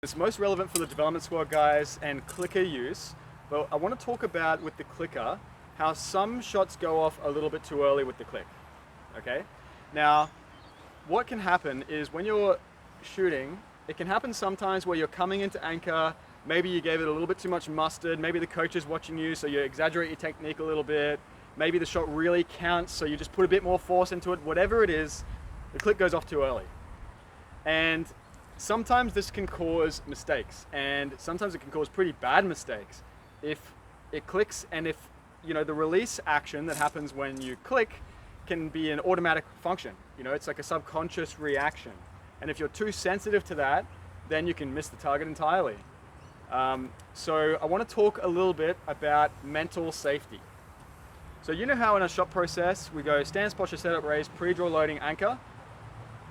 It's most relevant for the development squad guys and clicker use, but I want to talk about with the clicker how some shots go off a little bit too early with the click. Okay, now what can happen is when you're shooting, it can happen sometimes where you're coming into anchor, maybe you gave it a little bit too much mustard, maybe the coach is watching you so you exaggerate your technique a little bit, maybe the shot really counts so you just put a bit more force into it. Whatever it is, the click goes off too early. And sometimes this can cause mistakes, and sometimes it can cause pretty bad mistakes. If it clicks, and if the release action that happens when you click can be an automatic function. It's like a subconscious reaction. And if you're too sensitive to that, then you can miss the target entirely. So I want to talk a little bit about mental safety. So you know how in a shot process we go stance, posture, setup, raise, pre-draw, loading, anchor.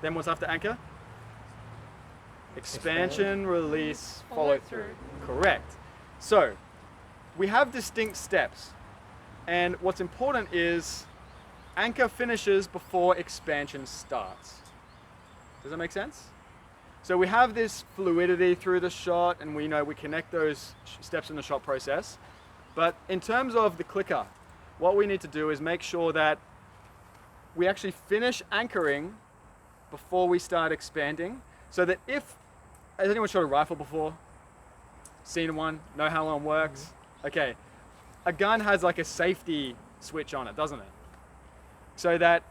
Then what's after anchor? Expansion, release, follow through. Correct. So we have distinct steps, and what's important is anchor finishes before expansion starts. Does that make sense? So we have this fluidity through the shot, and we connect those steps in the shot process. But in terms of the clicker, what we need to do is make sure that we actually finish anchoring before we start expanding, so that has anyone shot a rifle before? Seen one? Know how one works? Okay. A gun has like a safety switch on it, doesn't it? So that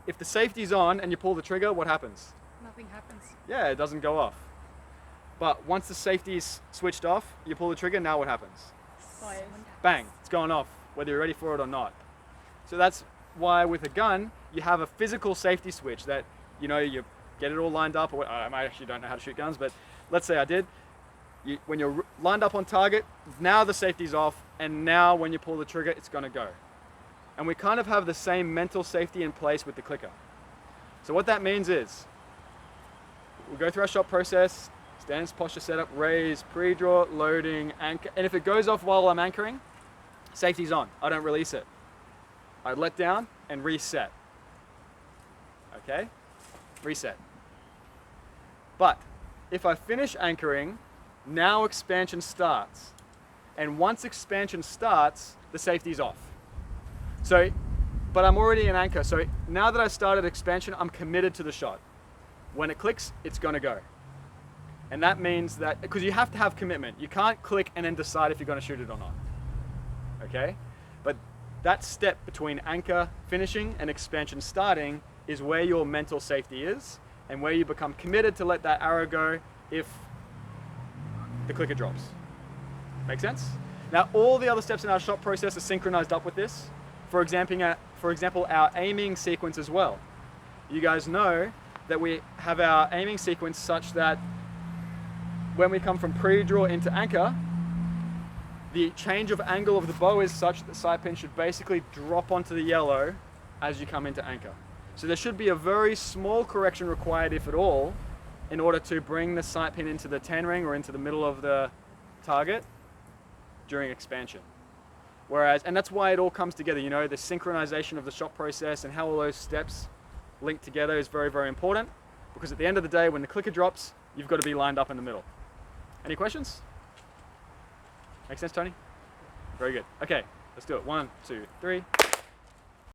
if the safety's on and you pull the trigger, what happens? Nothing happens. Yeah, it doesn't go off. But once the safety's switched off, you pull the trigger, now what happens? Fires. Bang, it's going off, whether you're ready for it or not. So that's why with a gun, you have a physical safety switch that, you get it all lined up. I actually don't know how to shoot guns, but let's say I did. When you're lined up on target, now the safety's off, and now when you pull the trigger, it's gonna go. And we kind of have the same mental safety in place with the clicker. So what that means is, we'll go through our shot process, stance, posture, setup, raise, pre-draw, loading, anchor, and if it goes off while I'm anchoring, safety's on, I don't release it. I let down and reset. Okay? Reset. But if I finish anchoring, now expansion starts. And once expansion starts, the safety's off. But I'm already in anchor. So now that I started expansion, I'm committed to the shot. When it clicks, it's gonna go. And that means that, because you have to have commitment. You can't click and then decide if you're gonna shoot it or not. Okay? But that step between anchor finishing and expansion starting is where your mental safety is, and where you become committed to let that arrow go if the clicker drops. Make sense? Now, all the other steps in our shot process are synchronized up with this. For example, our aiming sequence as well. You guys know that we have our aiming sequence such that when we come from pre-draw into anchor, the change of angle of the bow is such that the sight pin should basically drop onto the yellow as you come into anchor. So there should be a very small correction required, if at all, in order to bring the sight pin into the 10 ring or into the middle of the target during expansion. And that's why it all comes together, the synchronization of the shot process and how all those steps link together is very, very important, because at the end of the day, when the clicker drops, you've got to be lined up in the middle. Any questions? Make sense, Tony? Very good. Okay, let's do it. 1, 2, 3.